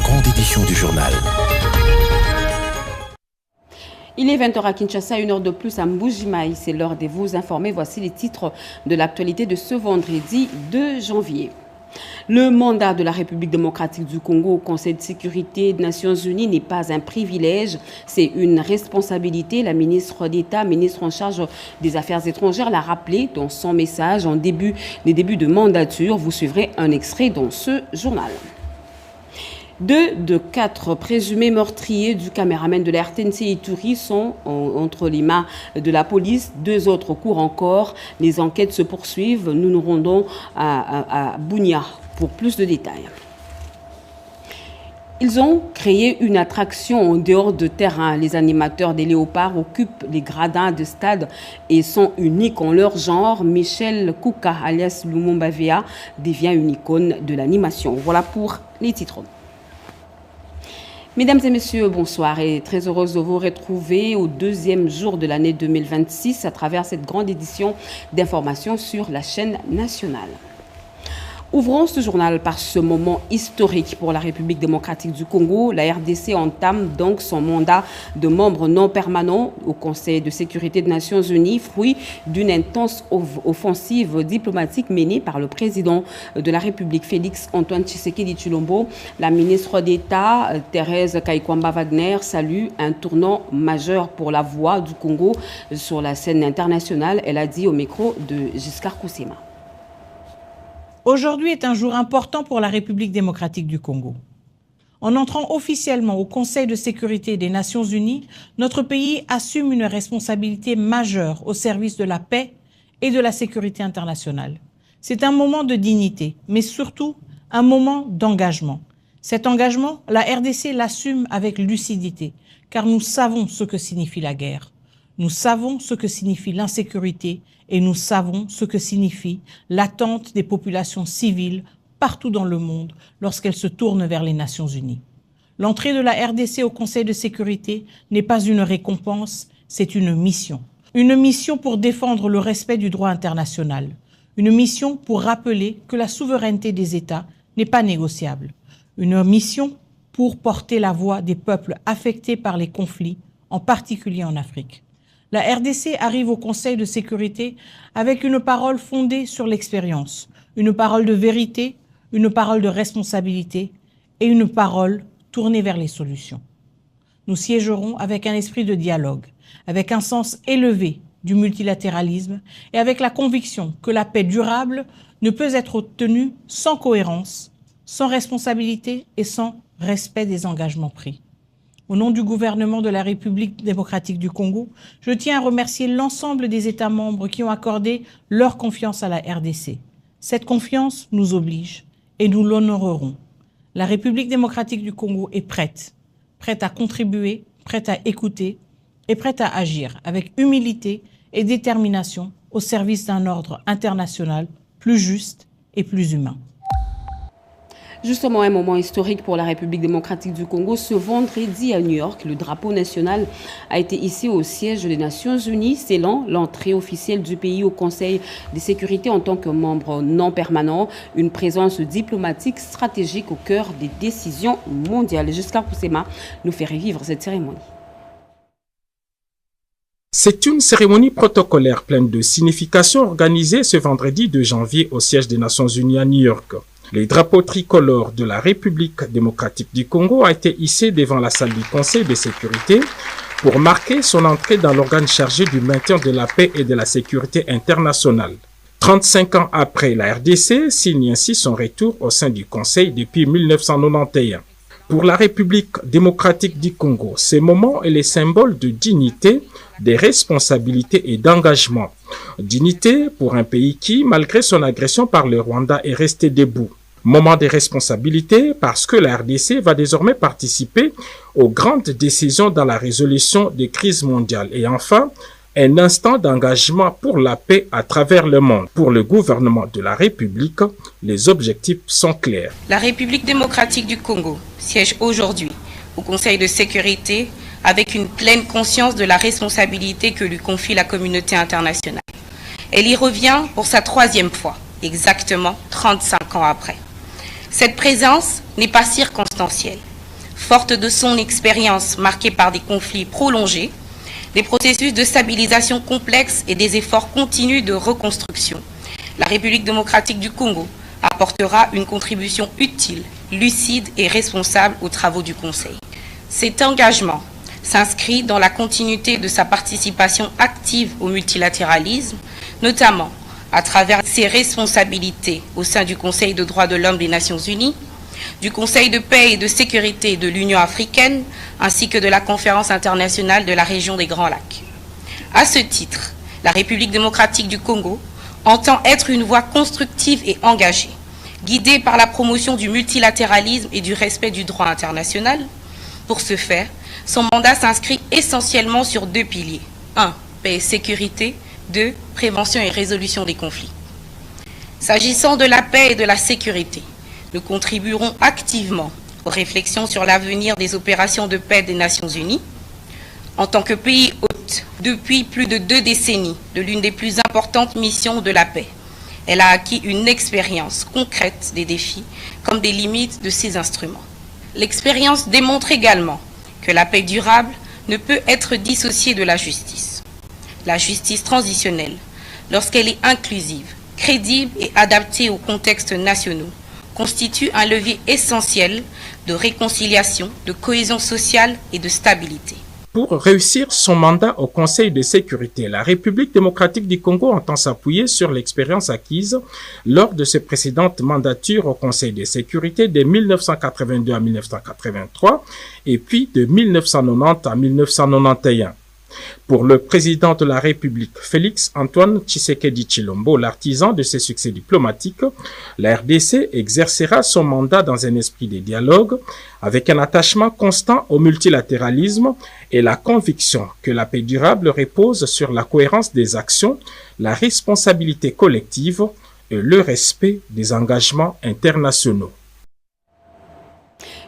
grande édition du journal. Il est 20h à Kinshasa, 1 heure de plus à Mbujimaï. C'est l'heure de vous informer. Voici les titres de l'actualité de ce vendredi 2 janvier. Le mandat de la République démocratique du Congo au Conseil de sécurité des Nations Unies n'est pas un privilège, c'est une responsabilité. La ministre d'État, ministre en charge des Affaires étrangères, l'a rappelé dans son message en début de mandature. Vous suivrez un extrait dans ce journal. 2 de 4 présumés meurtriers du caméraman de la RTNC Ituri sont entre les mains de la police. 2 autres courent encore. Les enquêtes se poursuivent. Nous nous rendons à Bunia pour plus de détails. Ils ont créé une attraction en dehors de terrain. Les animateurs des léopards occupent les gradins de stade et sont uniques en leur genre. Michel Kouka, alias Lumumba Vea, devient une icône de l'animation. Voilà pour les titres. Mesdames et messieurs, bonsoir et très heureuse de vous retrouver au 2e jour de l'année 2026 à travers cette grande édition d'information sur la chaîne nationale. Ouvrons ce journal par ce moment historique pour la République démocratique du Congo. La RDC entame donc son mandat de membre non permanent au Conseil de sécurité des Nations Unies, fruit d'une intense offensive diplomatique menée par le président de la République, Félix Antoine Tshisekedi Tshilombo. La ministre d'État, Thérèse Kaikwamba Wagner, salue un tournant majeur pour la voix du Congo sur la scène internationale. Elle a dit au micro de Giscard Koussema. Aujourd'hui est un jour important pour la République démocratique du Congo. En entrant officiellement au Conseil de sécurité des Nations Unies, notre pays assume une responsabilité majeure au service de la paix et de la sécurité internationale. C'est un moment de dignité, mais surtout un moment d'engagement. Cet engagement, la RDC l'assume avec lucidité, car nous savons ce que signifie la guerre. Nous savons ce que signifie l'insécurité et nous savons ce que signifie l'attente des populations civiles partout dans le monde lorsqu'elles se tournent vers les Nations Unies. L'entrée de la RDC au Conseil de sécurité n'est pas une récompense, c'est une mission. Une mission pour défendre le respect du droit international. Une mission pour rappeler que la souveraineté des États n'est pas négociable. Une mission pour porter la voix des peuples affectés par les conflits, en particulier en Afrique. La RDC arrive au Conseil de sécurité avec une parole fondée sur l'expérience, une parole de vérité, une parole de responsabilité et une parole tournée vers les solutions. Nous siégerons avec un esprit de dialogue, avec un sens élevé du multilatéralisme et avec la conviction que la paix durable ne peut être obtenue sans cohérence, sans responsabilité et sans respect des engagements pris. Au nom du gouvernement de la République démocratique du Congo, je tiens à remercier l'ensemble des États membres qui ont accordé leur confiance à la RDC. Cette confiance nous oblige et nous l'honorerons. La République démocratique du Congo est prête à contribuer, prête à écouter et prête à agir avec humilité et détermination au service d'un ordre international plus juste et plus humain. Justement, un moment historique pour la République démocratique du Congo. Ce vendredi à New York, le drapeau national a été hissé au siège des Nations Unies, scellant l'entrée officielle du pays au Conseil de sécurité en tant que membre non permanent. Une présence diplomatique stratégique au cœur des décisions mondiales. Giscard Koussema nous fait revivre cette cérémonie. C'est une cérémonie protocolaire pleine de signification organisée ce vendredi 2 janvier au siège des Nations Unies à New York. Les drapeaux tricolores de la République démocratique du Congo a été hissé devant la salle du Conseil de sécurité pour marquer son entrée dans l'organe chargé du maintien de la paix et de la sécurité internationale. 35 ans après, la RDC signe ainsi son retour au sein du Conseil depuis 1991. Pour la République démocratique du Congo, ce moment est le symbole de dignité, de responsabilité et d'engagement. Dignité pour un pays qui, malgré son agression par le Rwanda, est resté debout. Moment de responsabilité parce que la RDC va désormais participer aux grandes décisions dans la résolution des crises mondiales. Et enfin, un instant d'engagement pour la paix à travers le monde. Pour le gouvernement de la République, les objectifs sont clairs. La République démocratique du Congo siège aujourd'hui au Conseil de sécurité avec une pleine conscience de la responsabilité que lui confie la communauté internationale. Elle y revient pour sa 3e fois, exactement 35 ans après. Cette présence n'est pas circonstancielle, Forte de son expérience marquée par des conflits prolongés, des processus de stabilisation complexes et des efforts continus de reconstruction, la République démocratique du Congo apportera une contribution utile, lucide et responsable aux travaux du Conseil. Cet engagement s'inscrit dans la continuité de sa participation active au multilatéralisme, notamment à travers ses responsabilités au sein du Conseil de droits de l'homme des Nations Unies, du Conseil de paix et de sécurité de l'Union africaine, ainsi que de la Conférence internationale de la région des Grands Lacs. À ce titre, la République démocratique du Congo entend être une voix constructive et engagée, guidée par la promotion du multilatéralisme et du respect du droit international. Pour ce faire, son mandat s'inscrit essentiellement sur 2 piliers. 1. Paix et sécurité. 2. Prévention et résolution des conflits. S'agissant de la paix et de la sécurité, nous contribuerons activement aux réflexions sur l'avenir des opérations de paix des Nations Unies. En tant que pays hôte, depuis plus de 2 décennies de l'une des plus importantes missions de la paix, elle a acquis une expérience concrète des défis comme des limites de ces instruments. L'expérience démontre également que la paix durable ne peut être dissociée de la justice. La justice transitionnelle, lorsqu'elle est inclusive, crédible et adaptée aux contextes nationaux, constitue un levier essentiel de réconciliation, de cohésion sociale et de stabilité. Pour réussir son mandat au Conseil de sécurité, la République démocratique du Congo entend s'appuyer sur l'expérience acquise lors de ses précédentes mandatures au Conseil de sécurité de 1982 à 1983 et puis de 1990 à 1991. Pour le président de la République, Félix Antoine Tshisekedi Tshilombo, l'artisan de ses succès diplomatiques, la RDC exercera son mandat dans un esprit de dialogue, avec un attachement constant au multilatéralisme et la conviction que la paix durable repose sur la cohérence des actions, la responsabilité collective et le respect des engagements internationaux.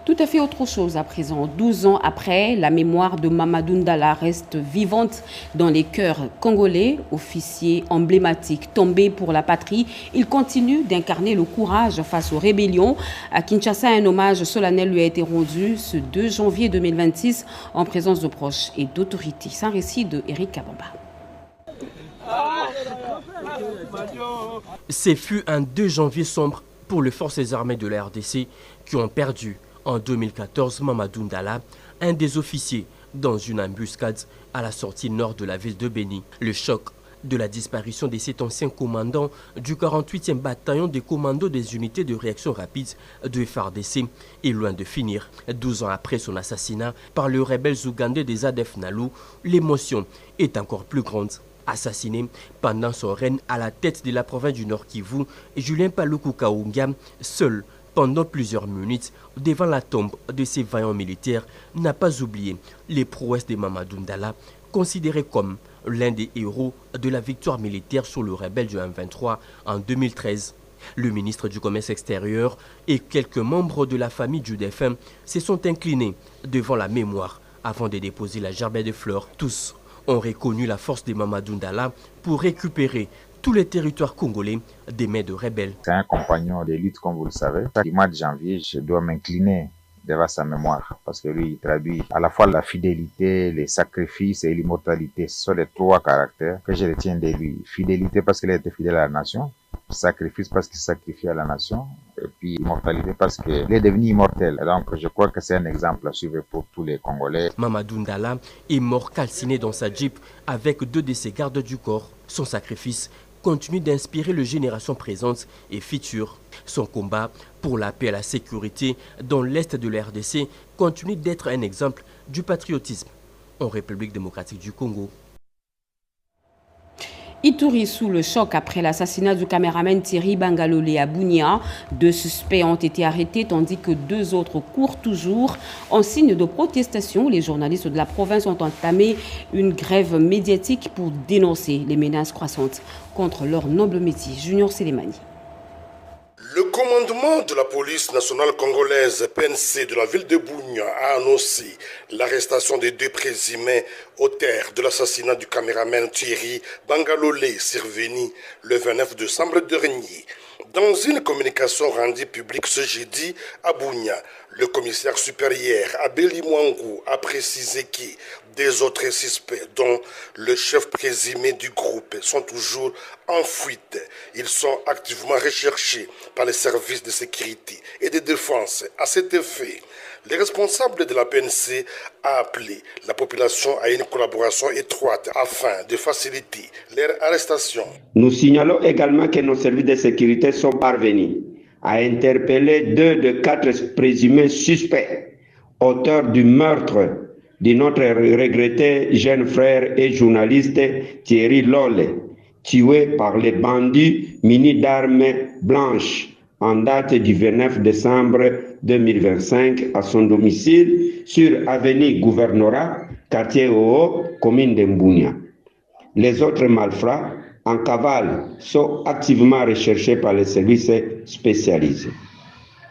Tout à fait autre chose à présent. 12 ans après, la mémoire de Mamadou Ndala reste vivante dans les cœurs congolais. Officier emblématique, tombé pour la patrie, il continue d'incarner le courage face aux rébellions. À Kinshasa, un hommage solennel lui a été rendu ce 2 janvier 2026 en présence de proches et d'autorités. C'est un récit de Eric Kabamba. Ce fut un 2 janvier sombre pour les forces armées de la RDC qui ont perdu en 2014 Mamadou Ndala, un des officiers, dans une embuscade à la sortie nord de la ville de Béni. Le choc de la disparition de cet ancien commandant du 48e bataillon des commandos des unités de réaction rapide de FARDC est loin de finir. 12 ans après son assassinat par le rebelle ougandais des ADF Nalu, l'émotion est encore plus grande. Assassiné pendant son règne à la tête de la province du Nord Kivu, Julien Paluku Kahunga, seul pendant plusieurs minutes devant la tombe de ces vaillants militaires, n'a pas oublié les prouesses de Mamadou Ndala, considéré comme l'un des héros de la victoire militaire sur le rebelle du M23 en 2013. Le ministre du Commerce extérieur et quelques membres de la famille du défunt se sont inclinés devant la mémoire avant de déposer la gerbe de fleurs. Tous ont reconnu la force de Mamadou Ndala pour récupérer tous les territoires congolais des mains de rebelles. C'est un compagnon de lutte, comme vous le savez. Chaque mois de janvier, je dois m'incliner devant sa mémoire parce que lui, il traduit à la fois la fidélité, les sacrifices et l'immortalité. Ce sont les 3 caractères que je retiens de lui. Fidélité parce qu'il a été fidèle à la nation, sacrifice parce qu'il sacrifie à la nation, et puis immortalité parce qu'il est devenu immortel. Et donc je crois que c'est un exemple à suivre pour tous les Congolais. Mamadou Ndala est mort calciné dans sa jeep avec 2 de ses gardes du corps. Son sacrifice continue d'inspirer les générations présentes et futures. Son combat pour la paix et la sécurité dans l'est de la RDC continue d'être un exemple du patriotisme en République démocratique du Congo. Ituri sous le choc après l'assassinat du caméraman Thierry Bangalolé à Bunia. 2 suspects ont été arrêtés tandis que 2 autres courent toujours. En signe de protestation, les journalistes de la province ont entamé une grève médiatique pour dénoncer les menaces croissantes contre leur noble métier. Junior Selemani. Le commandement de la police nationale congolaise PNC de la ville de Bunia a annoncé l'arrestation des 2 présumés auteurs de l'assassinat du caméraman Thierry Bangalolé survenu le 29 décembre dernier. Dans une communication rendue publique ce jeudi à Bunia, Le commissaire supérieur Abeli Mwangou a précisé que des autres suspects, dont le chef présumé du groupe, sont toujours en fuite. Ils sont activement recherchés par les services de sécurité et de défense. À cet effet, les responsables de la PNC ont appelé la population à une collaboration étroite afin de faciliter leur arrestation. Nous signalons également que nos services de sécurité sont parvenus à interpeller 2 de 4 présumés suspects, auteurs du meurtre de notre regretté jeune frère et journaliste Thierry Lole, tué par les bandits munis d'armes blanches en date du 29 décembre 2025 à son domicile sur avenue Gouvernorat, quartier Oo, commune de Mbounia. Les autres malfrats en cavale sont activement recherchés par les services spécialisés.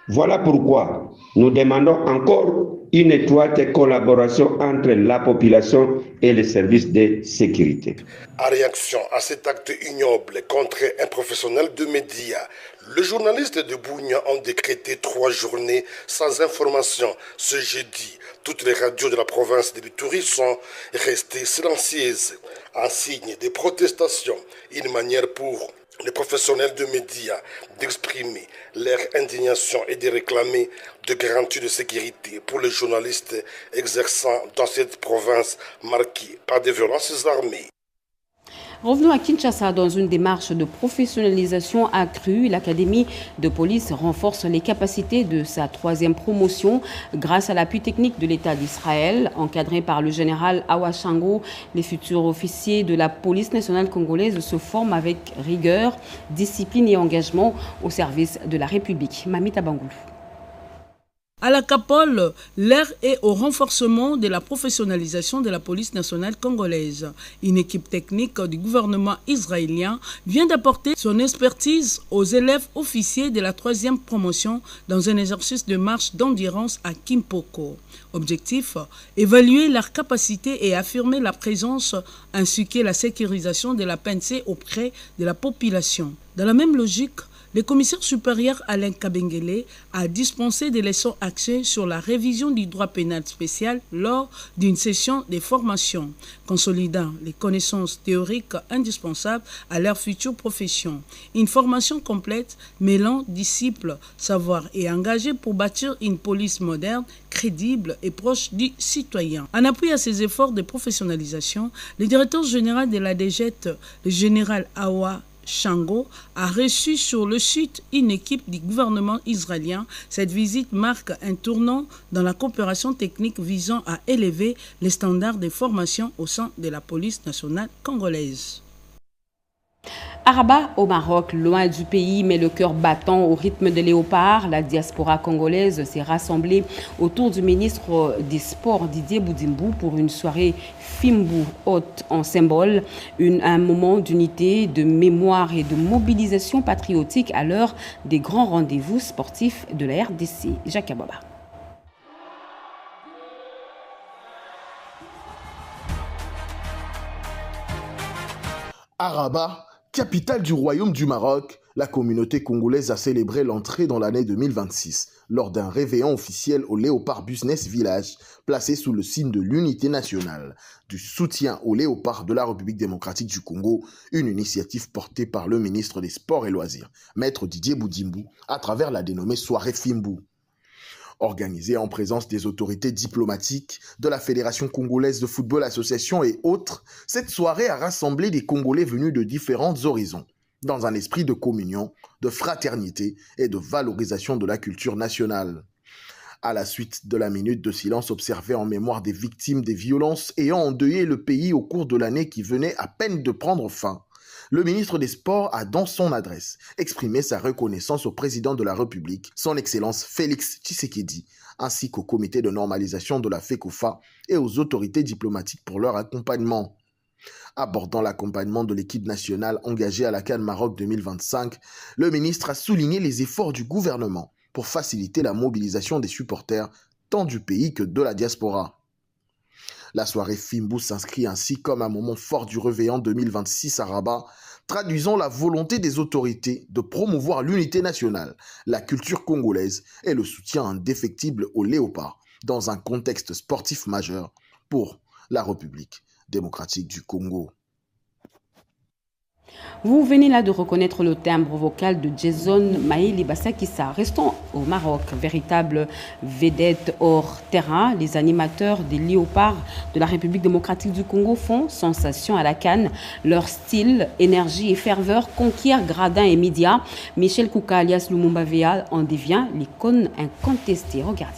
Voilà pourquoi nous demandons encore une étroite collaboration entre la population et les services de sécurité. En réaction à cet acte ignoble contre un professionnel de médias, les journalistes de Bounia ont décrété 3 journées sans information. Ce jeudi, toutes les radios de la province de l'Ituri sont restées silencieuses en signe de protestation, une manière pour les professionnels de médias d'exprimer leur indignation et de réclamer de garanties de sécurité pour les journalistes exerçant dans cette province marquée par des violences armées. Revenons à Kinshasa. Dans une démarche de professionnalisation accrue, l'Académie de police renforce les capacités de sa 3e promotion grâce à l'appui technique de l'État d'Israël. Encadré par le général Awa Shango, les futurs officiers de la police nationale congolaise se forment avec rigueur, discipline et engagement au service de la République. Mamita Bangoulou. À la Capole, l'heure est au renforcement de la professionnalisation de la police nationale congolaise. Une équipe technique du gouvernement israélien vient d'apporter son expertise aux élèves officiers de la 3e promotion dans un exercice de marche d'endurance à Kimpoko. Objectif, évaluer leurs capacités et affirmer la présence ainsi que la sécurisation de la PNC auprès de la population. Dans la même logique, le commissaire supérieur Alain Kabengele a dispensé des leçons axées sur la révision du droit pénal spécial lors d'une session de formation, consolidant les connaissances théoriques indispensables à leur future profession. Une formation complète mêlant disciples, savoir et engagés pour bâtir une police moderne, crédible et proche du citoyen. En appui à ces efforts de professionnalisation, le directeur général de la DGET, le général Awa Shango, a reçu sur le site une équipe du gouvernement israélien. Cette visite marque un tournant dans la coopération technique visant à élever les standards de formation au sein de la police nationale congolaise. À Rabat, au Maroc, loin du pays, mais le cœur battant au rythme de léopard, la diaspora congolaise s'est rassemblée autour du ministre des Sports Didier Boudimbou pour une soirée Fimbu haute en symbole, un moment d'unité, de mémoire et de mobilisation patriotique à l'heure des grands rendez-vous sportifs de la RDC. Jacques Ababa. À Rabat, capitale du Royaume du Maroc, la communauté congolaise a célébré l'entrée dans l'année 2026 lors d'un réveillon officiel au Léopard Business Village, placé sous le signe de l'unité nationale, du soutien aux léopards de la République démocratique du Congo, une initiative portée par le ministre des Sports et Loisirs, Maître Didier Boudimbou, à travers la dénommée soirée Fimbu. Organisée en présence des autorités diplomatiques, de la Fédération congolaise de football association et autres, cette soirée a rassemblé des Congolais venus de différents horizons, dans un esprit de communion, de fraternité et de valorisation de la culture nationale. À la suite de la minute de silence observée en mémoire des victimes des violences ayant endeuillé le pays au cours de l'année qui venait à peine de prendre fin, le ministre des Sports a dans son adresse exprimé sa reconnaissance au président de la République, son Excellence Félix Tshisekedi, ainsi qu'au comité de normalisation de la FECOFA et aux autorités diplomatiques pour leur accompagnement. Abordant l'accompagnement de l'équipe nationale engagée à la CAN Maroc 2025, le ministre a souligné les efforts du gouvernement pour faciliter la mobilisation des supporters tant du pays que de la diaspora. La soirée Fimbu s'inscrit ainsi comme un moment fort du réveillon 2026 à Rabat, traduisant la volonté des autorités de promouvoir l'unité nationale, la culture congolaise et le soutien indéfectible aux léopards dans un contexte sportif majeur pour la République démocratique du Congo. Vous venez là de reconnaître le timbre vocal de Jason Maïli Bassakissa. Restons au Maroc, véritable vedette hors terrain. Les animateurs des Léopards de la République démocratique du Congo font sensation à la CAN. Leur style, énergie et ferveur conquièrent gradins et médias. Michel Kouka alias Lumumba Vea en devient l'icône incontestée. Regardez.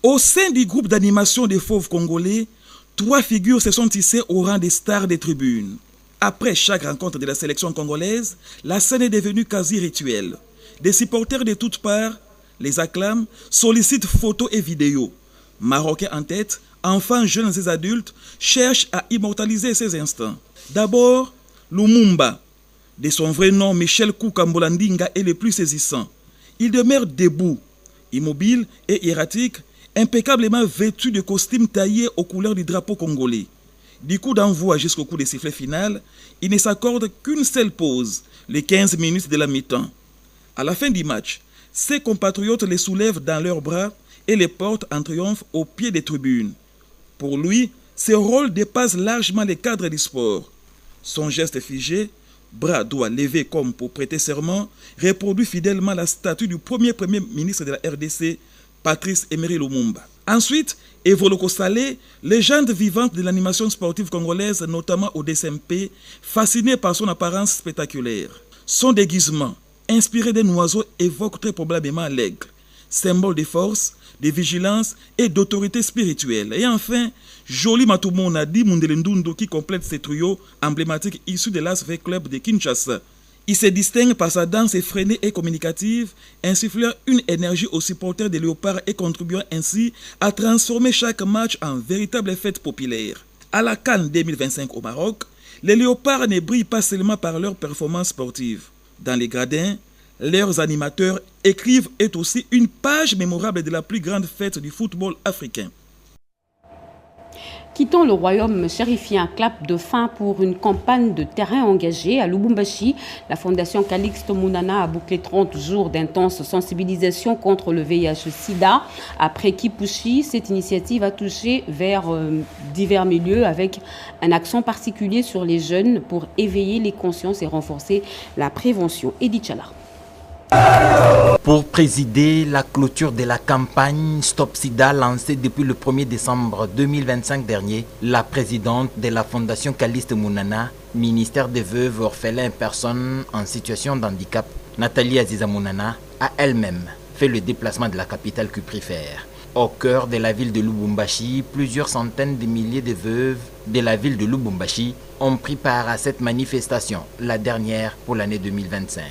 Au sein du groupe d'animation des Fauves congolais, 3 figures se sont tissées au rang des stars des tribunes. Après chaque rencontre de la sélection congolaise, la scène est devenue quasi rituelle. Des supporters de toutes parts les acclament, sollicitent photos et vidéos. Marocains en tête, enfants, jeunes et adultes cherchent à immortaliser ces instants. D'abord, Lumumba, de son vrai nom Michel Kouka Mbolandinga, est le plus saisissant. Il demeure debout, immobile et erratique, impeccablement vêtu de costumes taillés aux couleurs du drapeau congolais. Du coup d'envoi jusqu'au coup de sifflet final, il ne s'accorde qu'une seule pause, les 15 minutes de la mi-temps. À la fin du match, ses compatriotes les soulèvent dans leurs bras et les portent en triomphe au pied des tribunes. Pour lui, ce rôle dépasse largement les cadres du sport. Son geste figé, bras doigts levés comme pour prêter serment, reproduit fidèlement la statue du premier ministre de la RDC, Patrice Emery Lumumba. Ensuite, Evoloko Salé, légende vivante de l'animation sportive congolaise, notamment au DSMP, fasciné par son apparence spectaculaire. Son déguisement, inspiré d'un oiseau, évoque très probablement l'aigle, symbole de force, de vigilance et d'autorité spirituelle. Et enfin, Joli Matumona Di Mundelendundu qui complète ce trio emblématique issu de l'ASV Club de Kinshasa. Il se distingue par sa danse effrénée et communicative, insufflant une énergie aux supporters des Léopards et contribuant ainsi à transformer chaque match en véritable fête populaire. À la CAN 2025 au Maroc, les Léopards ne brillent pas seulement par leurs performances sportives. Dans les gradins, leurs animateurs écrivent eux aussi une page mémorable de la plus grande fête du football africain. Quittons le royaume chérifien, clap de fin pour une campagne de terrain engagée à Lubumbashi. La fondation Calixte Mounana a bouclé 30 jours d'intense sensibilisation contre le VIH-Sida. Après Kipushi, cette initiative a touché vers divers milieux avec un accent particulier sur les jeunes pour éveiller les consciences et renforcer la prévention. Edith Chala. Pour présider la clôture de la campagne Stop Sida lancée depuis le 1er décembre 2025 dernier, la présidente de la Fondation Calixte Mounana, ministère des Veuves, Orphelins et Personnes en situation de handicap, Nathalie Aziza Mounana, a elle-même fait le déplacement de la capitale cuprifère. Au cœur de la ville de Lubumbashi, plusieurs centaines de milliers de veuves de la ville de Lubumbashi ont pris part à cette manifestation, la dernière pour l'année 2025.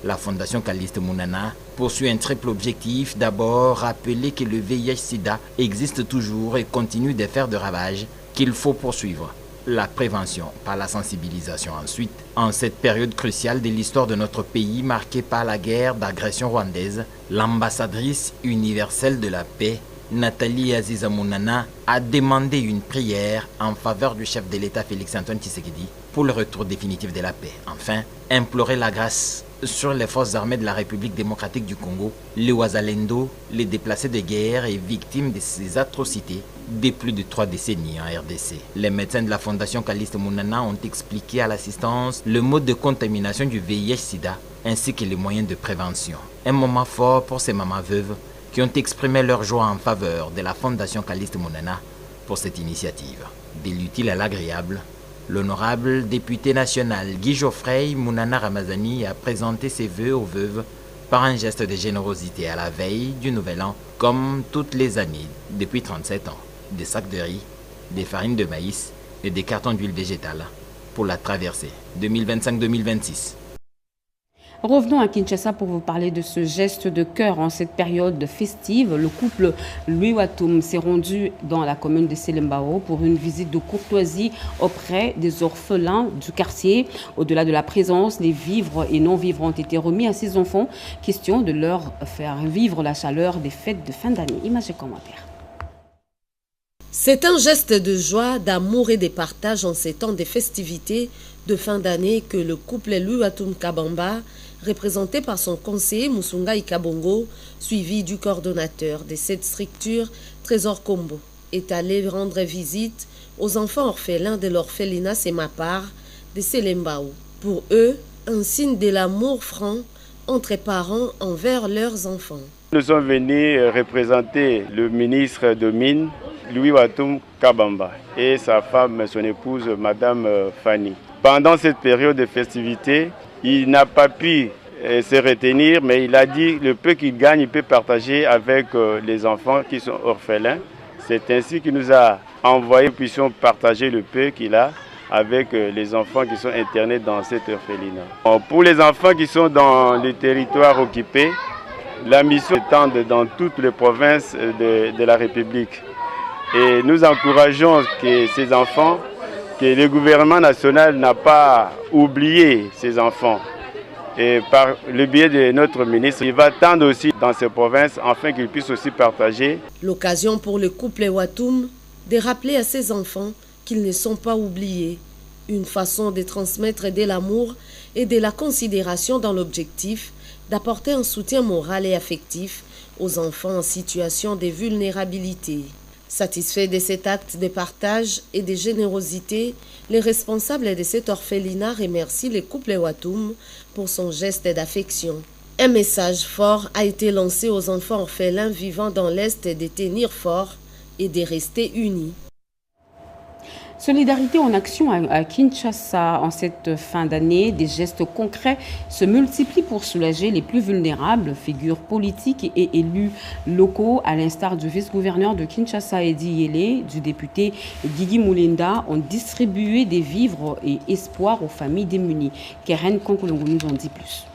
La Fondation Calixte Mounana poursuit un triple objectif. D'abord, rappeler que le VIH-Sida existe toujours et continue de faire de ravages, qu'il faut poursuivre. La prévention par la sensibilisation ensuite. En cette période cruciale de l'histoire de notre pays marquée par la guerre d'agression rwandaise, l'ambassadrice universelle de la paix, Nathalie Aziza Mounana, a demandé une prière en faveur du chef de l'État Félix-Antoine Tshisekedi pour le retour définitif de la paix. Enfin, implorer la grâce sur les forces armées de la République démocratique du Congo, les Ouazalendo, les déplacés de guerre et victimes de ces atrocités de plus de 3 décennies en RDC. Les médecins de la Fondation Calixte Mounana ont expliqué à l'assistance le mode de contamination du VIH-Sida ainsi que les moyens de prévention. Un moment fort pour ces mamans veuves qui ont exprimé leur joie en faveur de la Fondation Calixte Mounana pour cette initiative. De l'utile à l'agréable, l'honorable député national Guy Geoffrey Mounana Ramazani a présenté ses vœux aux veuves par un geste de générosité à la veille du Nouvel An, comme toutes les années depuis 37 ans. Des sacs de riz, des farines de maïs et des cartons d'huile végétale pour la traversée 2025-2026. Revenons à Kinshasa pour vous parler de ce geste de cœur en cette période festive. Le couple Louis Watum s'est rendu dans la commune de Selembao pour une visite de courtoisie auprès des orphelins du quartier. Au-delà de la présence, les vivres et non-vivres ont été remis à ces enfants. Question de leur faire vivre la chaleur des fêtes de fin d'année. Images et commentaires. C'est un geste de joie, d'amour et de partage en ces temps des festivités de fin d'année que le couple Louatum Kabamba, représenté par son conseiller Musunga Ikabongo, suivi du coordonnateur de cette structure, Trésor Kombo, est allé rendre visite aux enfants orphelins de l'orphelinat Semapar de Selembao. Pour eux, un signe de l'amour franc entre parents envers leurs enfants. Nous sommes venus représenter le ministre de Mines, Louatum Kabamba, et sa femme, son épouse, Madame Fanny. Pendant cette période de festivité, il n'a pas pu se retenir, mais il a dit le peu qu'il gagne, il peut partager avec les enfants qui sont orphelins. C'est ainsi qu'il nous a envoyé, puissions partager le peu qu'il a avec les enfants qui sont internés dans cet orphelinat. Pour les enfants qui sont dans les territoires occupés, la mission s'étend dans toutes les provinces de la République. Et nous encourageons que ces enfants, que le gouvernement national n'a pas oublié ces enfants. Et par le biais de notre ministre, il va tendre aussi dans ces provinces afin qu'ils puissent aussi partager. L'occasion pour le couple Watum de rappeler à ses enfants qu'ils ne sont pas oubliés. Une façon de transmettre de l'amour et de la considération dans l'objectif d'apporter un soutien moral et affectif aux enfants en situation de vulnérabilité. Satisfait de cet acte de partage et de générosité, les responsables de cet orphelinat remercient le couple Watum pour son geste d'affection. Un message fort a été lancé aux enfants orphelins vivant dans l'Est de tenir fort et de rester unis. Solidarité en action à Kinshasa en cette fin d'année. Des gestes concrets se multiplient pour soulager les plus vulnérables, figures politiques et élus locaux, à l'instar du vice-gouverneur de Kinshasa, Edi Yele, du député Guigui Moulinda, ont distribué des vivres et espoirs aux familles démunies. Keren Konkolongo nous en dit plus.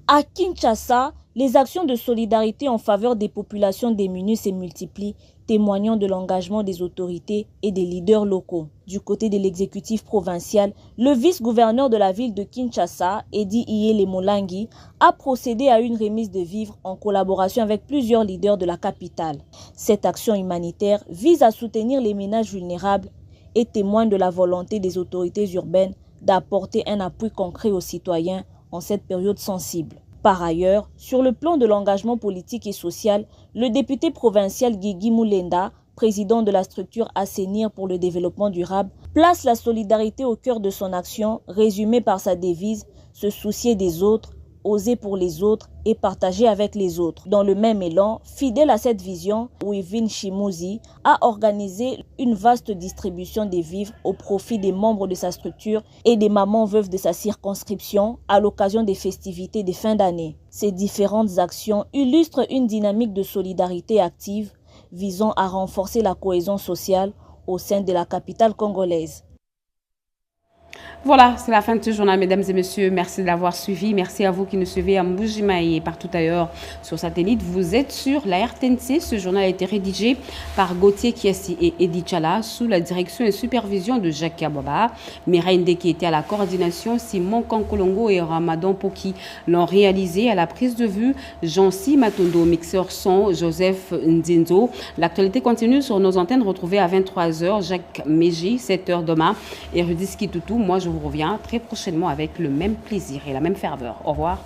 À Kinshasa, les actions de solidarité en faveur des populations démunies se multiplient, témoignant de l'engagement des autorités et des leaders locaux. Du côté de l'exécutif provincial, le vice-gouverneur de la ville de Kinshasa, Edi Yele Molangi, a procédé à une remise de vivres en collaboration avec plusieurs leaders de la capitale. Cette action humanitaire vise à soutenir les ménages vulnérables et témoigne de la volonté des autorités urbaines d'apporter un appui concret aux citoyens en cette période sensible. Par ailleurs, sur le plan de l'engagement politique et social, le député provincial Guigui Moulinda, président de la structure Assainir pour le développement durable, place la solidarité au cœur de son action, résumée par sa devise « Se soucier des autres, oser pour les autres et partager avec les autres ». Dans le même élan, fidèle à cette vision, Wivin Shimouzi a organisé une vaste distribution des vivres au profit des membres de sa structure et des mamans veuves de sa circonscription à l'occasion des festivités de fin d'année. Ces différentes actions illustrent une dynamique de solidarité active visant à renforcer la cohésion sociale au sein de la capitale congolaise. Voilà, c'est la fin de ce journal, mesdames et messieurs. Merci de l'avoir suivi. Merci à vous qui nous suivez à Mbujimaï et partout ailleurs sur satellite. Vous êtes sur la RTNC. Ce journal a été rédigé par Gauthier Kiassi et Edi Chala sous la direction et supervision de Jacques Kababa. Mirainde qui était à la coordination, Simon Kankolongo et Ramadan Poki l'ont réalisé à la prise de vue. Jean-Si Matondo, mixeur son, Joseph Nzinzo. L'actualité continue sur nos antennes retrouvées à 23h. Jacques Meji, 7h demain. Et Rudis Kitutu, moi je vous reviens très prochainement avec le même plaisir et la même ferveur. Au revoir.